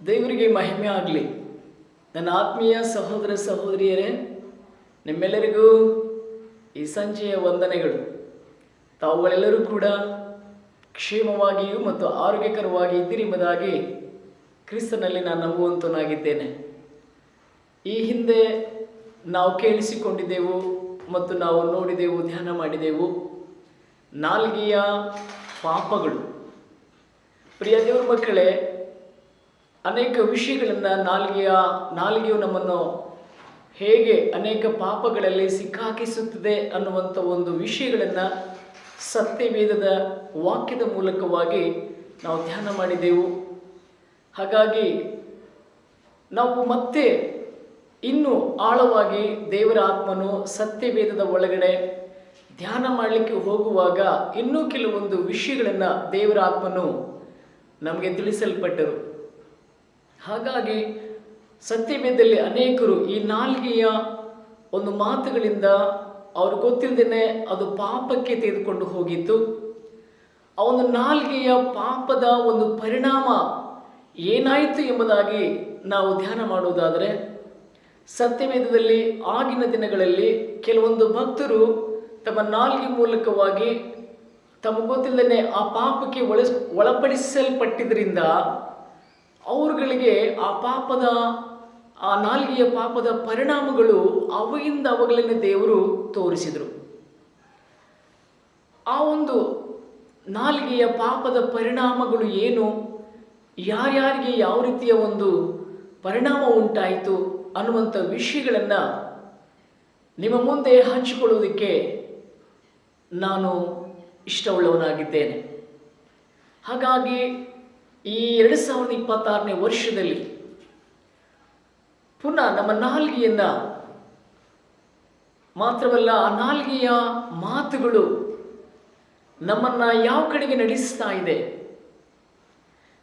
ದೇವರಿಗೆ ಮಹಿಮೆ ಆಗಲಿ. ನನ್ನ ಆತ್ಮೀಯ ಸಹೋದರ ಸಹೋದರಿಯರೇ, ನಿಮ್ಮೆಲ್ಲರಿಗೂ ಈ ಸಂಜೆಯ ವಂದನೆಗಳು. ತಾವುಗಳೆಲ್ಲರೂ ಕೂಡ ಕ್ಷೇಮವಾಗಿಯೂ ಮತ್ತು ಆರೋಗ್ಯಕರವಾಗಿ ಇದ್ದಿರೆಂಬುದಾಗಿ ಕ್ರಿಸ್ತನಲ್ಲಿ ನಾನು ನಂಬುವಂತನಾಗಿದ್ದೇನೆ. ಈ ಹಿಂದೆ ನಾವು ಕೇಳಿಸಿಕೊಂಡಿದ್ದೆವು ಮತ್ತು ನಾವು ನೋಡಿದೆವು, ಧ್ಯಾನ ಮಾಡಿದೆವು ನಾಲಿಗೆಯ ಪಾಪಗಳು. ಪ್ರಿಯ ದೇವರ ಮಕ್ಕಳೇ, ಅನೇಕ ವಿಷಯಗಳನ್ನು ನಾಲಿಗೆಯು ನಮ್ಮನ್ನು ಹೇಗೆ ಅನೇಕ ಪಾಪಗಳಲ್ಲಿ ಸಿಕ್ಕಾಕಿಸುತ್ತದೆ ಅನ್ನುವಂಥ ಒಂದು ವಿಷಯಗಳನ್ನು ಸತ್ಯವೇದದ ವಾಕ್ಯದ ಮೂಲಕವಾಗಿ ನಾವು ಧ್ಯಾನ ಮಾಡಿದೆವು. ಹಾಗಾಗಿ ನಾವು ಮತ್ತೆ ಇನ್ನೂ ಆಳವಾಗಿ ದೇವರ ಆತ್ಮನು ಸತ್ಯವೇದದ ಒಳಗಡೆ ಧ್ಯಾನ ಮಾಡಲಿಕ್ಕೆ ಹೋಗುವಾಗ ಇನ್ನೂ ಕೆಲವೊಂದು ವಿಷಯಗಳನ್ನು ದೇವರ ಆತ್ಮನು ನಮಗೆ ತಿಳಿಸಲ್ಪಟ್ಟರು. ಹಾಗಾಗಿ ಸತ್ಯವೇದದಲ್ಲಿ ಅನೇಕರು ಈ ನಾಲಿಗೆಯ ಒಂದು ಮಾತುಗಳಿಂದ ಅವರು ಗೊತ್ತಿಲ್ಲದೇನೆ ಅದು ಪಾಪಕ್ಕೆ ತೆಗೆದುಕೊಂಡು ಹೋಗಿತ್ತು. ಆ ಒಂದು ನಾಲಿಗೆಯ ಪಾಪದ ಒಂದು ಪರಿಣಾಮ ಏನಾಯಿತು ಎಂಬುದಾಗಿ ನಾವು ಧ್ಯಾನ ಮಾಡುವುದಾದರೆ, ಸತ್ಯವೇದದಲ್ಲಿ ಆಗಿನ ದಿನಗಳಲ್ಲಿ ಕೆಲವೊಂದು ಭಕ್ತರು ತಮ್ಮ ನಾಲಿಗೆ ಮೂಲಕವಾಗಿ ತಮಗೆ ಗೊತ್ತಿಲ್ಲದೇ ಆ ಪಾಪಕ್ಕೆ ಒಳಪಡಿಸಲ್ಪಟ್ಟಿದ್ದರಿಂದ ಅವರುಗಳಿಗೆ ಆ ನಾಲಿಗೆಯ ಪಾಪದ ಪರಿಣಾಮಗಳು ಅವಾಗಿಂದ ದೇವರು ತೋರಿಸಿದರು. ಆ ಒಂದು ನಾಲಿಗೆಯ ಪಾಪದ ಪರಿಣಾಮಗಳು ಏನು, ಯಾರ್ಯಾರಿಗೆ ಯಾವ ರೀತಿಯ ಒಂದು ಪರಿಣಾಮ ಉಂಟಾಯಿತು ಅನ್ನುವಂಥ ವಿಷಯಗಳನ್ನು ನಿಮ್ಮ ಮುಂದೆ ಹಂಚಿಕೊಳ್ಳುವುದಕ್ಕೆ ನಾನು ಇಷ್ಟವುಳ್ಳವನಾಗಿದ್ದೇನೆ. ಹಾಗಾಗಿ ಈ 2026ನೇ ವರ್ಷದಲ್ಲಿ ಪುನಃ ನಮ್ಮ ನಾಲಿಗೆಯನ್ನು ಮಾತ್ರವಲ್ಲ, ಆ ನಾಲಿಗೆಯ ಮಾತುಗಳು ನಮ್ಮನ್ನು ಯಾವ ಕಡೆಗೆ ನಡೆಸ್ತಾ ಇದೆ,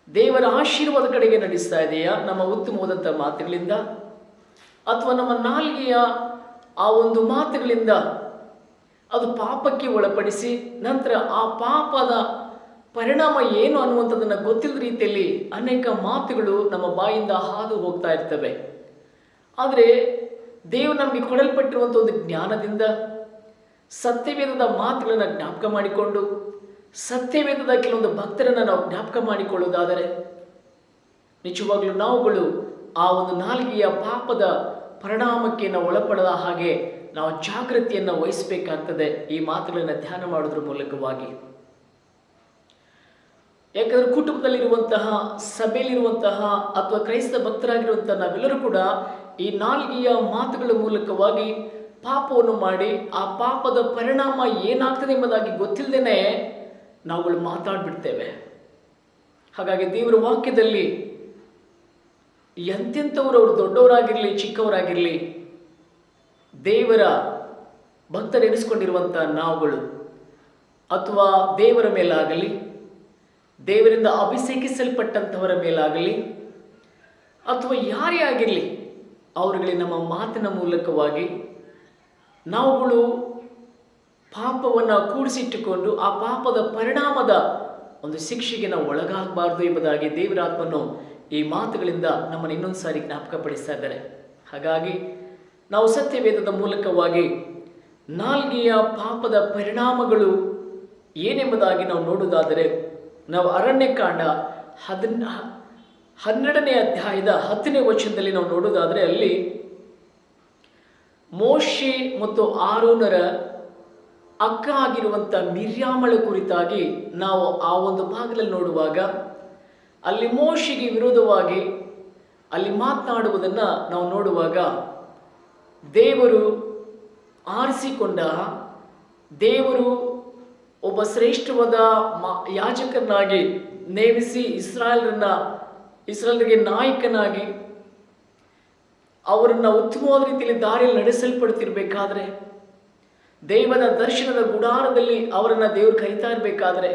ದೇವರ ಆಶೀರ್ವಾದ ಕಡೆಗೆ ನಡೆಸ್ತಾ ಇದೆಯಾ ನಮ್ಮ ಉತ್ತಮವಾದಂಥ ಮಾತುಗಳಿಂದ, ಅಥವಾ ನಮ್ಮ ನಾಲಿಗೆಯ ಆ ಒಂದು ಮಾತುಗಳಿಂದ ಅದು ಪಾಪಕ್ಕೆ ಒಳಪಡಿಸಿ ನಂತರ ಆ ಪಾಪದ ಪರಿಣಾಮ ಏನು ಅನ್ನುವಂಥದ್ದನ್ನು ಗೊತ್ತಿಲ್ಲದ ರೀತಿಯಲ್ಲಿ ಅನೇಕ ಮಾತುಗಳು ನಮ್ಮ ಬಾಯಿಂದ ಹಾದು ಹೋಗ್ತಾ ಇರ್ತವೆ. ಆದರೆ ದೇವರು ನಮಗೆ ಕೊಡಲ್ಪಟ್ಟಿರುವಂಥ ಒಂದು ಜ್ಞಾನದಿಂದ ಸತ್ಯವೇದದ ಮಾತುಗಳನ್ನು ಜ್ಞಾಪಕ ಮಾಡಿಕೊಂಡು ಸತ್ಯವೇದದ ಕೆಲವೊಂದು ಭಕ್ತರನ್ನು ನಾವು ಜ್ಞಾಪಕ ಮಾಡಿಕೊಳ್ಳುವುದಾದರೆ ನಿಜವಾಗ್ಲೂ ನಾವುಗಳು ಆ ಒಂದು ನಾಲಿಗೆಯ ಪಾಪದ ಪರಿಣಾಮಕ್ಕೆ ನಾವು ಒಳಪಡದ ಹಾಗೆ ನಾವು ಜಾಗೃತಿಯನ್ನು ವಹಿಸಬೇಕಾಗ್ತದೆ ಈ ಮಾತುಗಳನ್ನು ಧ್ಯಾನ ಮಾಡೋದ್ರ ಮೂಲಕವಾಗಿ. ಯಾಕಂದರೆ ಕುಟುಂಬದಲ್ಲಿರುವಂತಹ, ಸಭೆಯಲ್ಲಿರುವಂತಹ ಅಥವಾ ಕ್ರೈಸ್ತ ಭಕ್ತರಾಗಿರುವಂತಹ ನಾವೆಲ್ಲರೂ ಕೂಡ ಈ ನಾಲಿಗೆಯ ಮಾತುಗಳ ಮೂಲಕವಾಗಿ ಪಾಪವನ್ನು ಮಾಡಿ ಆ ಪಾಪದ ಪರಿಣಾಮ ಏನಾಗ್ತದೆ ಎಂಬುದಾಗಿ ಗೊತ್ತಿಲ್ಲದೇನೆ ನಾವುಗಳು ಮಾತಾಡ್ಬಿಡ್ತೇವೆ. ಹಾಗಾಗಿ ದೇವರ ವಾಕ್ಯದಲ್ಲಿ ಎಂತೆಂಥವರು, ಅವರು ದೊಡ್ಡವರಾಗಿರಲಿ ಚಿಕ್ಕವರಾಗಿರಲಿ, ದೇವರ ಭಕ್ತರೆನಿಸ್ಕೊಂಡಿರುವಂಥ ನಾವುಗಳು ಅಥವಾ ದೇವರ ಮೇಲಾಗಲಿ, ದೇವರಿಂದ ಅಭಿಷೇಕಿಸಲ್ಪಟ್ಟಂಥವರ ಮೇಲಾಗಲಿ ಅಥವಾ ಯಾರೇ ಆಗಿರಲಿ, ಅವರುಗಳಿಗೆ ನಮ್ಮ ಮಾತಿನ ಮೂಲಕವಾಗಿ ನಾವುಗಳು ಪಾಪವನ್ನು ಕೂಡಿಸಿಟ್ಟುಕೊಂಡು ಆ ಪಾಪದ ಪರಿಣಾಮದ ಒಂದು ಶಿಕ್ಷೆಗೆ ನಾವು ಒಳಗಾಗಬಾರ್ದು ಎಂಬುದಾಗಿ ದೇವರಾತ್ಮನು ಈ ಮಾತುಗಳಿಂದ ನಮ್ಮನ್ನು ಇನ್ನೊಂದು ಸಾರಿ ಜ್ಞಾಪಕಪಡಿಸ್ತಾ ಇದ್ದಾರೆ. ಹಾಗಾಗಿ ನಾವು ಸತ್ಯವೇದದ ಮೂಲಕವಾಗಿ ನಾಲ್ಗೆಯ ಪಾಪದ ಪರಿಣಾಮಗಳು ಏನೆಂಬುದಾಗಿ ನಾವು ನೋಡುವುದಾದರೆ, ನಾವು ಅರಣ್ಯಕಾಂಡ 12ನೇ ಅಧ್ಯಾಯದ 10ನೇ ವಚನದಲ್ಲಿ ನಾವು ನೋಡುವುದಾದರೆ, ಅಲ್ಲಿ ಮೋಶೆ ಮತ್ತು ಆರೋನರ ಅಕ್ಕ ಆಗಿರುವಂಥ ಮಿರ್ಯಾಮಳ ಕುರಿತಾಗಿ ನಾವು ಆ ಒಂದು ಭಾಗದಲ್ಲಿ ನೋಡುವಾಗ, ಅಲ್ಲಿ ಮೋಶೆಗೆ ವಿರೋಧವಾಗಿ ಅಲ್ಲಿ ಮಾತನಾಡುವುದನ್ನು ನಾವು ನೋಡುವಾಗ, ದೇವರು ಆರಿಸಿಕೊಂಡ, ದೇವರು ಒಬ್ಬ ಶ್ರೇಷ್ಠವಾದ ಯಾಜಕನಾಗಿ ನೇಮಿಸಿ ಇಸ್ರಾಯೇಲರಿಗೆ ನಾಯಕನಾಗಿ ಅವರನ್ನು ಉತ್ತಮವಾದ ರೀತಿಯಲ್ಲಿ ದಾರಿಯಲ್ಲಿ ನಡೆಸಲ್ಪಡ್ತಿರ್ಬೇಕಾದ್ರೆ, ದೇವರ ದರ್ಶನದ ಗುಡಾರದಲ್ಲಿ ಅವರನ್ನು ದೇವರು ಕರೀತಾ ಇರಬೇಕಾದ್ರೆ,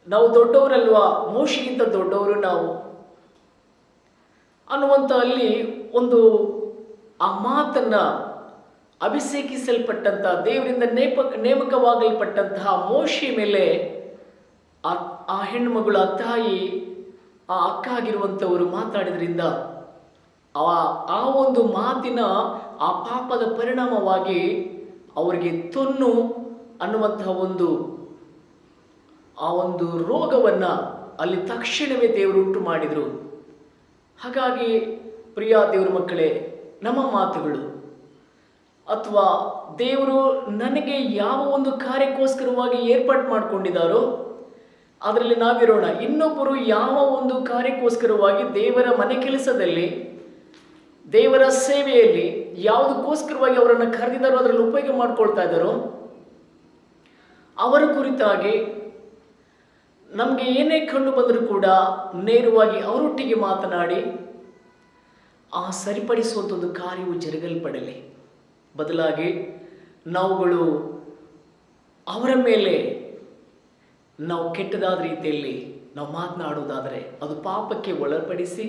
ನಾವು ದೊಡ್ಡವರಲ್ವಾ, ಮೋಶೆಗಿಂತ ದೊಡ್ಡವರು ನಾವು ಅನ್ನುವಂಥ ಅಲ್ಲಿ ಒಂದು ಆ ಮಾತನ್ನ ಅಭಿಷೇಕಿಸಲ್ಪಟ್ಟಂತಹ, ದೇವರಿಂದ ನೇಮಕವಾಗಲ್ಪಟ್ಟಂತಹ ಮೋಶೆ ಮೇಲೆ ಆ ಆ ಹೆಣ್ಣುಮಗಳ ತಾಯಿ, ಆ ಅಕ್ಕ ಆಗಿರುವಂಥವರು ಮಾತಾಡಿದ್ರಿಂದ ಆ ಒಂದು ಮಾತಿನ ಆ ಪಾಪದ ಪರಿಣಾಮವಾಗಿ ಅವರಿಗೆ ತೊನ್ನು ಅನ್ನುವಂತಹ ಆ ಒಂದು ರೋಗವನ್ನು ಅಲ್ಲಿ ತಕ್ಷಣವೇ ದೇವರು ಉಂಟು ಮಾಡಿದರು. ಹಾಗಾಗಿ ಪ್ರಿಯ ದೇವರ ಮಕ್ಕಳೇ, ನಮ್ಮ ಮಾತುಗಳು ಅಥವಾ ದೇವರು ನನಗೆ ಯಾವ ಒಂದು ಕಾರ್ಯಕ್ಕೋಸ್ಕರವಾಗಿ ಏರ್ಪಾಡು ಮಾಡಿಕೊಂಡಿದ್ದಾರೋ ಅದರಲ್ಲಿ ನಾವಿರೋಣ. ಇನ್ನೊಬ್ಬರು ಯಾವ ಒಂದು ಕಾರ್ಯಕ್ಕೋಸ್ಕರವಾಗಿ ದೇವರ ಮನೆ ಕೆಲಸದಲ್ಲಿ, ದೇವರ ಸೇವೆಯಲ್ಲಿ ಯಾವುದಕ್ಕೋಸ್ಕರವಾಗಿ ಅವರನ್ನು ಕರೆದಿದ್ದಾರೋ ಅದರಲ್ಲಿ ಉಪಯೋಗ ಮಾಡ್ಕೊಳ್ತಾ ಇದ್ದಾರೋ ಅವರ ಕುರಿತಾಗಿ ನಮಗೆ ಏನೇ ಕಂಡು ಬಂದರೂ ಕೂಡ ನೇರವಾಗಿ ಅವರೊಟ್ಟಿಗೆ ಮಾತನಾಡಿ ಆ ಸರಿಪಡಿಸುವಂಥ ಒಂದು ಕಾರ್ಯವು ಜರುಗಲ್ಪಡಲಿ. ಬದಲಾಗಿ ನಾವುಗಳು ಅವರ ಮೇಲೆ ನಾವು ಕೆಟ್ಟದಾದ ರೀತಿಯಲ್ಲಿ ನಾವು ಮಾತನಾಡುವುದಾದರೆ ಅದು ಪಾಪಕ್ಕೆ ಒಳಪಡಿಸಿ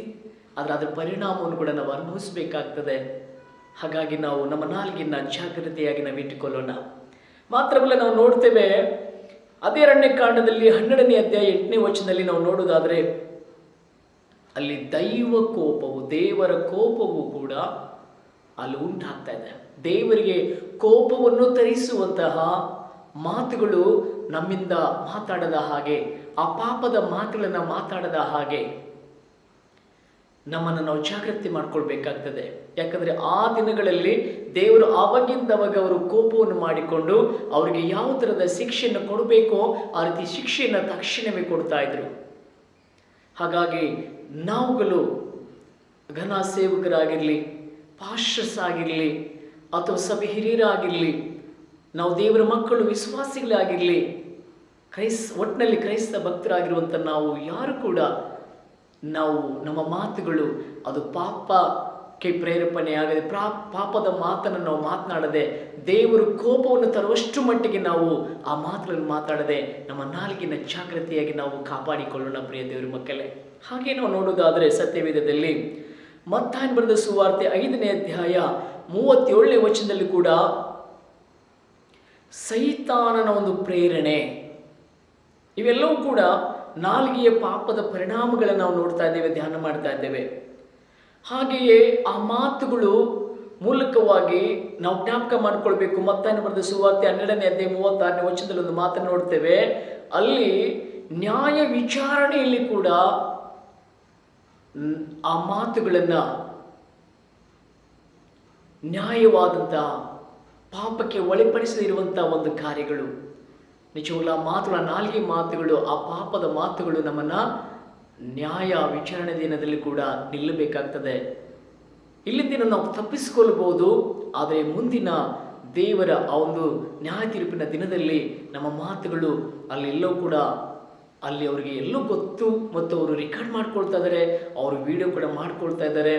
ಅದರ ಪರಿಣಾಮವನ್ನು ಕೂಡ ನಾವು ಅನುಭವಿಸಬೇಕಾಗ್ತದೆ. ಹಾಗಾಗಿ ನಾವು ನಮ್ಮ ನಾಲ್ಗಿನ ಜಾಗ್ರತೆಯಾಗಿ ನಾವು ಇಟ್ಟುಕೊಳ್ಳೋಣ. ಮಾತ್ರವಲ್ಲ, ನಾವು ನೋಡ್ತೇವೆ ಅದೇ ಅರಣ್ಯಕಾಂಡದಲ್ಲಿ 12ನೇ ಅಧ್ಯಾಯ 8ನೇ ವಚನದಲ್ಲಿ ನಾವು ನೋಡುವುದಾದರೆ ಅಲ್ಲಿ ದೇವರ ಕೋಪವು ಕೂಡ ಅಲ್ಲಿ ಉಂಟಾಗ್ತಾ ಇದೆ. ದೇವರಿಗೆ ಕೋಪವನ್ನು ತರಿಸುವಂತಹ ಮಾತುಗಳು ನಮ್ಮಿಂದ ಮಾತಾಡದ ಹಾಗೆ, ಆ ಪಾಪದ ಮಾತುಗಳನ್ನು ಮಾತಾಡದ ಹಾಗೆ ನಮ್ಮನ್ನು ನಾವು ಜಾಗೃತಿ ಮಾಡ್ಕೊಳ್ಬೇಕಾಗ್ತದೆ. ಯಾಕಂದರೆ ಆ ದಿನಗಳಲ್ಲಿ ದೇವರು ಆವಾಗಿಂದವಾಗ ಅವರು ಕೋಪವನ್ನು ಮಾಡಿಕೊಂಡು ಅವರಿಗೆ ಯಾವ ಥರದ ಶಿಕ್ಷೆಯನ್ನು ಕೊಡಬೇಕೋ ಆ ರೀತಿ ಶಿಕ್ಷೆಯನ್ನು ತಕ್ಷಣವೇ ಕೊಡ್ತಾ ಇದ್ರು. ಹಾಗಾಗಿ ನಾವುಗಳು ಘನ ಸೇವಕರಾಗಿರಲಿ, ಪಾಸ್ಟರ್ಸ್ ಆಗಿರಲಿ ಅಥವಾ ಸಭೆ ಹಿರಿಯರಾಗಿರಲಿ, ನಾವು ದೇವರ ಮಕ್ಕಳು ವಿಶ್ವಾಸಿಗಳಾಗಿರಲಿ, ಒಟ್ಟಿನಲ್ಲಿ ಕ್ರೈಸ್ತ ಭಕ್ತರಾಗಿರುವಂಥ ನಾವು ಯಾರು ಕೂಡ ನಾವು ನಮ್ಮ ಮಾತುಗಳು ಅದು ಪಾಪಕ್ಕೆ ಪ್ರೇರೇಪಣೆ ಆಗದೆ, ಪಾಪದ ಮಾತನ್ನು ನಾವು ಮಾತನಾಡದೆ, ದೇವರು ಕೋಪವನ್ನು ತರುವಷ್ಟು ಮಟ್ಟಿಗೆ ನಾವು ಆ ಮಾತುಗಳನ್ನು ಮಾತಾಡದೆ ನಮ್ಮ ನಾಲ್ಗಿನ ಜಾಗೃತಿಯಾಗಿ ನಾವು ಕಾಪಾಡಿಕೊಳ್ಳೋಣ ಪ್ರಿಯ ದೇವರ ಮಕ್ಕಳೇ. ಹಾಗೆ ನಾವು ನೋಡುವುದಾದರೆ ಸತ್ಯವೇದದಲ್ಲಿ ಮತ್ತಾಯನ ಬರೆದ ಸುವಾರ್ತೆ 5ನೇ ಅಧ್ಯಾಯ 37ನೇ ವಚನದಲ್ಲಿ ಕೂಡ ಸೈತಾನನ ಒಂದು ಪ್ರೇರಣೆ, ಇವೆಲ್ಲವೂ ಕೂಡ ನಾಲ್ಗೆಯ ಪಾಪದ ಪರಿಣಾಮಗಳನ್ನು ನಾವು ನೋಡ್ತಾ ಇದ್ದೇವೆ, ಧ್ಯಾನ ಮಾಡ್ತಾ ಇದ್ದೇವೆ. ಹಾಗೆಯೇ ಆ ಮಾತುಗಳು ಮೂಲಕವಾಗಿ ನಾವು ಜ್ಞಾಪಕ ಮಾಡಿಕೊಳ್ಬೇಕು. ಮತ್ತಾಯನ ಬರೆದ ಸುವಾರ್ತೆ 12ನೇ ಅಧ್ಯಾಯ 36ನೇ ವಚನದಲ್ಲಿ ಒಂದು ಮಾತನ್ನು ನೋಡ್ತೇವೆ. ಅಲ್ಲಿ ನ್ಯಾಯ ವಿಚಾರಣೆಯಲ್ಲಿ ಕೂಡ ಆ ಮಾತುಗಳನ್ನು ನ್ಯಾಯವಾದಂಥ ಪಾಪಕ್ಕೆ ಒಳಪಡಿಸದಿರುವಂಥ ಒಂದು ಕಾರ್ಯಗಳು, ನಿಜವಲ್ಲ ಮಾತುಗಳ ನಾಲ್ಗೆ ಮಾತುಗಳು, ಆ ಪಾಪದ ಮಾತುಗಳು ನಮ್ಮನ್ನು ನ್ಯಾಯ ವಿಚಾರಣೆ ದಿನದಲ್ಲಿ ಕೂಡ ನಿಲ್ಲಬೇಕಾಗ್ತದೆ. ಇಲ್ಲಿಂದ ನಾವು ತಪ್ಪಿಸಿಕೊಳ್ಳಬಹುದು, ಆದರೆ ಮುಂದಿನ ದೇವರ ಆ ಒಂದು ನ್ಯಾಯ ತೀರ್ಪಿನ ದಿನದಲ್ಲಿ ನಮ್ಮ ಮಾತುಗಳು ಅಲ್ಲೆಲ್ಲವೂ ಕೂಡ ಅಲ್ಲಿ ಅವರಿಗೆ ಎಲ್ಲೂ ಗೊತ್ತು ಮತ್ತು ಅವರು ರೆಕಾರ್ಡ್ ಮಾಡ್ಕೊಳ್ತಾ ಇದ್ದಾರೆ, ಅವರು ವಿಡಿಯೋ ಕೂಡ ಮಾಡ್ಕೊಳ್ತಾ ಇದ್ದಾರೆ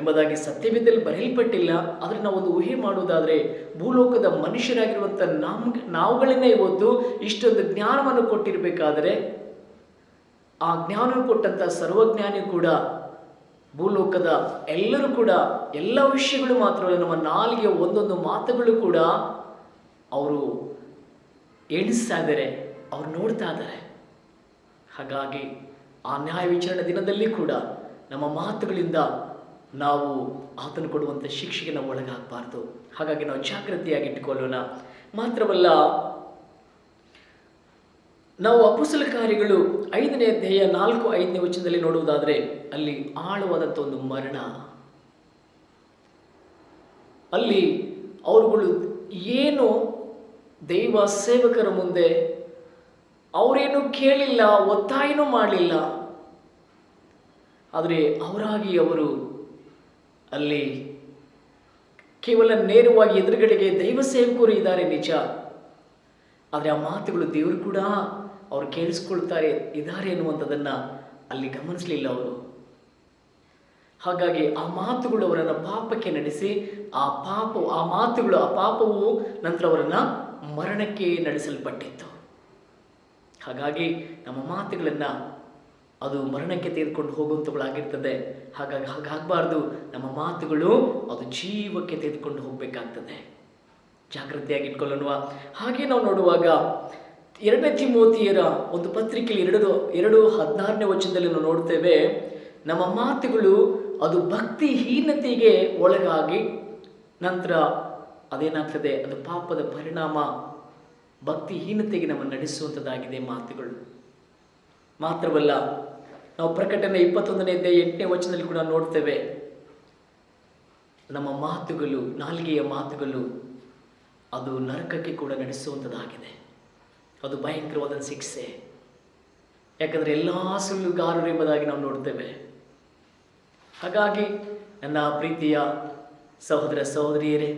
ಎಂಬುದಾಗಿ ಸತ್ಯವೇದದಲ್ಲಿ ಬರೆಯಲ್ಪಟ್ಟಿಲ್ಲ. ಆದರೆ ನಾವು ಒಂದು ಊಹೆ ಮಾಡುವುದಾದರೆ ಭೂಲೋಕದ ಮನುಷ್ಯರಾಗಿರುವಂಥ ನಾವುಗಳನ್ನೇ ಇವತ್ತು ಇಷ್ಟೊಂದು ಜ್ಞಾನವನ್ನು ಕೊಟ್ಟಿರಬೇಕಾದರೆ ಆ ಜ್ಞಾನ ಕೊಟ್ಟಂಥ ಸರ್ವಜ್ಞಾನಿ ಕೂಡ ಭೂಲೋಕದ ಎಲ್ಲರೂ ಕೂಡ ಎಲ್ಲ ವಿಷಯಗಳು ಮಾತ್ರವಲ್ಲ, ನಮ್ಮ ನಾಲಿಗೆ ಒಂದೊಂದು ಮಾತುಗಳು ಕೂಡ ಅವರು ಎಣಿಸ್ತಾ ಇದ್ದಾರೆ, ಅವ್ರು ನೋಡ್ತಾ ಇದ್ದಾರೆ. ಹಾಗಾಗಿ ಆ ನ್ಯಾಯ ವಿಚಾರಣೆ ದಿನದಲ್ಲಿ ಕೂಡ ನಮ್ಮ ಮಾತುಗಳಿಂದ ನಾವು ಆತನು ಕೊಡುವಂಥ ಶಿಕ್ಷೆಗೆ ನಾವು ಒಳಗಾಗಬಾರ್ದು. ಹಾಗಾಗಿ ನಾವು ಜಾಗೃತಿಯಾಗಿಟ್ಟುಕೊಳ್ಳೋಣ. ಮಾತ್ರವಲ್ಲ, ನಾವು ಅಪೊಸ್ತಲ ಕಾರ್ಯಗಳು 5ನೇ ಅಧ್ಯಾಯ 4-5ನೇ ವಚನದಲ್ಲಿ ನೋಡುವುದಾದರೆ ಅಲ್ಲಿ ಆಳವಾದಂಥ ಒಂದು ಮರಣ, ಅಲ್ಲಿ ಅವರುಗಳು ಏನು ದೈವ ಸೇವಕರ ಮುಂದೆ ಅವರೇನು ಕೇಳಿಲ್ಲ, ಒತ್ತಾಯನೂ ಮಾಡಲಿಲ್ಲ, ಆದರೆ ಅವರಾಗಿ ಅವರು ಅಲ್ಲಿ ಕೇವಲ ನೇರವಾಗಿ ಎದುರುಗಡೆಗೆ ದೈವ ಸೇವಕರು ಇದ್ದಾರೆ ನಿಜ, ಆದರೆ ಆ ಮಾತುಗಳು ದೇವರು ಕೂಡ ಅವರು ಕೇಳಿಸ್ಕೊಳ್ತಾರೆ ಇದ್ದಾರೆ ಎನ್ನುವಂಥದ್ದನ್ನು ಅಲ್ಲಿ ಗಮನಿಸಲಿಲ್ಲ ಅವರು. ಹಾಗಾಗಿ ಆ ಮಾತುಗಳು ಅವರನ್ನು ಪಾಪಕ್ಕೆ ನಡೆಸಿ ಆ ಪಾಪವು ನಂತರ ಅವರನ್ನು ಮರಣಕ್ಕೆ ನಡೆಸಲ್ಪಟ್ಟಿತ್ತು. ಹಾಗಾಗಿ ನಮ್ಮ ಮಾತುಗಳನ್ನು ಅದು ಮರಣಕ್ಕೆ ತೆಗೆದುಕೊಂಡು ಹೋಗುವಂಥವುಗಳಾಗಿರ್ತದೆ. ಹಾಗಾಗಿ ಹಾಗಾಗಬಾರ್ದು. ನಮ್ಮ ಮಾತುಗಳು ಅದು ಜೀವಕ್ಕೆ ತೆಗೆದುಕೊಂಡು ಹೋಗಬೇಕಾಗ್ತದೆ. ಜಾಗೃತಿಯಾಗಿಟ್ಕೊಳ್ಳೋಣ. ಹಾಗೆ ನಾವು ನೋಡುವಾಗ 2 ತಿಮೋಥಿಯರ ಒಂದು ಪತ್ರಿಕೆಯಲ್ಲಿ 2:16 ವಚನದಲ್ಲಿ ನಾವು ನೋಡ್ತೇವೆ, ನಮ್ಮ ಮಾತುಗಳು ಅದು ಭಕ್ತಿಹೀನತೆಗೆ ಒಳಗಾಗಿ ನಂತರ ಅದೇನಾಗ್ತದೆ, ಅದು ಪಾಪದ ಪರಿಣಾಮ, ಭಕ್ತಿಹೀನತೆಗೆ ನಮ್ಮನ್ನು ನಡೆಸುವಂಥದ್ದಾಗಿದೆ ಮಾತುಗಳು. ಮಾತ್ರವಲ್ಲ, ನಾವು ಪ್ರಕಟಣೆ 21:8 ವಚನದಲ್ಲಿ ಕೂಡ ನೋಡ್ತೇವೆ, ನಮ್ಮ ಮಾತುಗಳು, ನಾಲಿಗೆಯ ಮಾತುಗಳು ಅದು ನರಕಕ್ಕೆ ಕೂಡ ನಡೆಸುವಂಥದ್ದಾಗಿದೆ. ಅದು ಭಯಂಕರವಾದ ಶಿಕ್ಷೆ. ಯಾಕಂದರೆ ಎಲ್ಲ ಸುಳ್ಳುಗಾರರು ಎಂಬುದಾಗಿ ನಾವು ನೋಡ್ತೇವೆ. ಹಾಗಾಗಿ ನನ್ನ ಪ್ರೀತಿಯ ಸಹೋದರ ಸಹೋದರಿಯರೇ,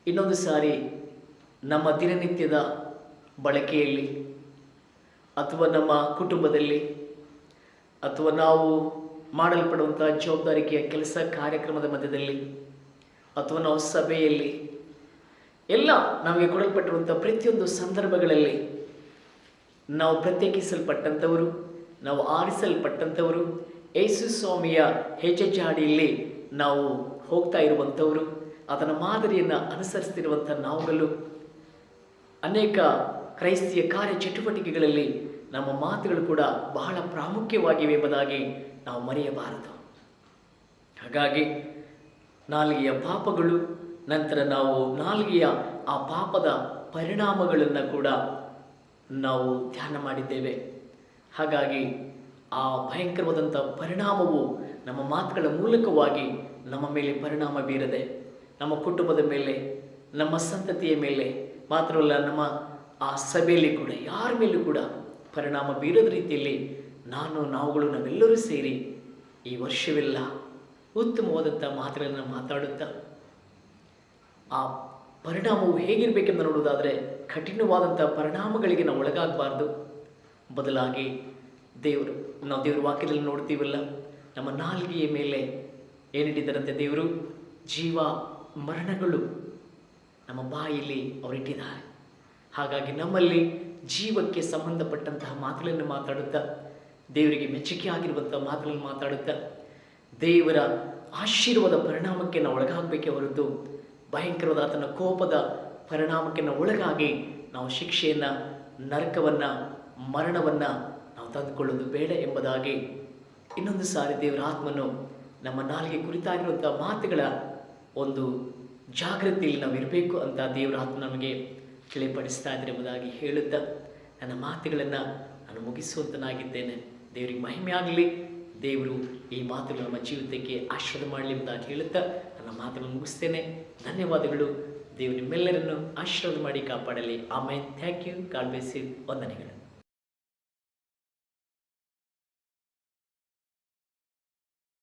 ಇನ್ನೊಂದು ಸಾರಿ ನಮ್ಮ ದಿನನಿತ್ಯದ ಬಳಕೆಯಲ್ಲಿ ಅಥವಾ ನಮ್ಮ ಕುಟುಂಬದಲ್ಲಿ ಅಥವಾ ನಾವು ಮಾಡಲ್ಪಡುವಂಥ ಜವಾಬ್ದಾರಿಕೆಯ ಕೆಲಸ ಕಾರ್ಯಕ್ರಮದ ಮಧ್ಯದಲ್ಲಿ ಅಥವಾ ನಾವು ಸಭೆಯಲ್ಲಿ ಎಲ್ಲ ನಮಗೆ ಕೊಡಲ್ಪಟ್ಟಿರುವಂಥ ಪ್ರತಿಯೊಂದು ಸಂದರ್ಭಗಳಲ್ಲಿ ನಾವು ಪ್ರತ್ಯೇಕಿಸಲ್ಪಟ್ಟಂಥವರು, ನಾವು ಆರಿಸಲ್ಪಟ್ಟಂಥವರು, ಯೇಸು ಸ್ವಾಮಿಯ ಹೆಜ್ಜೆಜಾಡಿಯಲ್ಲಿ ನಾವು ಹೋಗ್ತಾ ಇರುವಂಥವರು, ಆತನ ಮಾದರಿಯನ್ನು ಅನುಸರಿಸ್ತಿರುವಂಥ ನಾವುಗಳು ಅನೇಕ ಕ್ರೈಸ್ತಿಯ ಕಾರ್ಯ ಚಟುವಟಿಕೆಗಳಲ್ಲಿ ನಮ್ಮ ಮಾತುಗಳು ಕೂಡ ಬಹಳ ಪ್ರಾಮುಖ್ಯವಾಗಿವೆ ಎಂಬುದಾಗಿ ನಾವು ಮರೆಯಬಾರದು. ಹಾಗಾಗಿ ನಾಲಿಗೆಯ ಪಾಪಗಳು, ನಂತರ ನಾವು ನಾಲಿಗೆಯ ಆ ಪಾಪದ ಪರಿಣಾಮಗಳನ್ನು ಕೂಡ ನಾವು ಧ್ಯಾನ ಮಾಡಿದ್ದೇವೆ. ಹಾಗಾಗಿ ಆ ಭಯಂಕರವಾದಂಥ ಪರಿಣಾಮವು ನಮ್ಮ ಮಾತುಗಳ ಮೂಲಕವಾಗಿ ನಮ್ಮ ಮೇಲೆ ಪರಿಣಾಮ ಬೀರದೆ, ನಮ್ಮ ಕುಟುಂಬದ ಮೇಲೆ, ನಮ್ಮ ಸಂತತಿಯ ಮೇಲೆ, ಮಾತ್ರವಲ್ಲ ನಮ್ಮ ಆ ಸಭೆಯಲ್ಲಿ ಕೂಡ ಯಾರ ಮೇಲೂ ಕೂಡ ಪರಿಣಾಮ ಬೀರದ ರೀತಿಯಲ್ಲಿ ನಾವೆಲ್ಲರೂ ಸೇರಿ ಈ ವರ್ಷವೆಲ್ಲ ಉತ್ತಮವಾದಂಥ ಮಾತುಗಳನ್ನು ಮಾತಾಡುತ್ತಾ ಆ ಪರಿಣಾಮವು ಹೇಗಿರಬೇಕೆಂದು ನೋಡುವುದಾದರೆ ಕಠಿಣವಾದಂಥ ಪರಿಣಾಮಗಳಿಗೆ ನಾವು ಒಳಗಾಗಬಾರ್ದು. ಬದಲಾಗಿ ನಾವು ದೇವರ ವಾಕ್ಯದಲ್ಲಿ ನೋಡ್ತೀವಲ್ಲ, ನಮ್ಮ ನಾಲಿಗೆಯ ಮೇಲೆ ಏನಿಟ್ಟಿದ್ದಾರಂತೆ ದೇವರು, ಜೀವ ಮರಣಗಳು ನಮ್ಮ ಬಾಯಲ್ಲಿ ಅವರಿಟ್ಟಿದ್ದಾರೆ. ಹಾಗಾಗಿ ನಮ್ಮಲ್ಲಿ ಜೀವಕ್ಕೆ ಸಂಬಂಧಪಟ್ಟಂತಹ ಮಾತುಗಳನ್ನು ಮಾತಾಡುತ್ತಾ, ದೇವರಿಗೆ ಮೆಚ್ಚುಗೆ ಆಗಿರುವಂಥ ಮಾತುಗಳನ್ನು ಮಾತಾಡುತ್ತಾ, ದೇವರ ಆಶೀರ್ವಾದ ಪರಿಣಾಮಕ್ಕೆ ನಾವು ಒಳಗಾಗಬೇಕೇ ಹೊರತು ಭಯಂಕರವಾದ ಆತನ ಕೋಪದ ಪರಿಣಾಮಕ್ಕೆ ನಾವು ಒಳಗಾಗಿ ನಾವು ಶಿಕ್ಷೆಯನ್ನು, ನರಕವನ್ನು, ಮರಣವನ್ನು ನಾವು ತಂದುಕೊಳ್ಳೋದು ಬೇಡ ಎಂಬುದಾಗಿ ಇನ್ನೊಂದು ಸಾರಿ ದೇವರ ಆತ್ಮನು ನಮ್ಮ ನಾಲಿಗೆ ಕುರಿತಾಗಿರುವಂಥ ಮಾತುಗಳ ಒಂದು ಜಾಗೃತಿಯಲ್ಲಿ ನಾವು ಇರಬೇಕು ಅಂತ ದೇವರ ಆತ್ಮ ನಮಗೆ ತಿಳಿಪಡಿಸ್ತಾ ಇದ್ದಾರೆ ಎಂಬುದಾಗಿ ಹೇಳುತ್ತಾ ನನ್ನ ಮಾತುಗಳನ್ನು ನಾನು ಮುಗಿಸುವಂತನಾಗಿದ್ದೇನೆ. ದೇವರಿಗೆ ಮಹಿಮೆ ಆಗಲಿ. ದೇವರು ಈ ಮಾತುಗಳು ನಮ್ಮ ಜೀವಿತಕ್ಕೆ ಆಶೀರ್ವಾದ ಮಾಡಲಿ ಎಂಬುದಾಗಿ ಹೇಳುತ್ತಾ ನನ್ನ ಮಾತುಗಳನ್ನು ಮುಗಿಸ್ತೇನೆ. ಧನ್ಯವಾದಗಳು. ದೇವರು ನಿಮ್ಮೆಲ್ಲರನ್ನು ಆಶೀರ್ವಾದ ಮಾಡಿ ಕಾಪಾಡಲಿ. ಆಮೇಲೆ thank you. God bless you. ವಂದನೆಗಳು.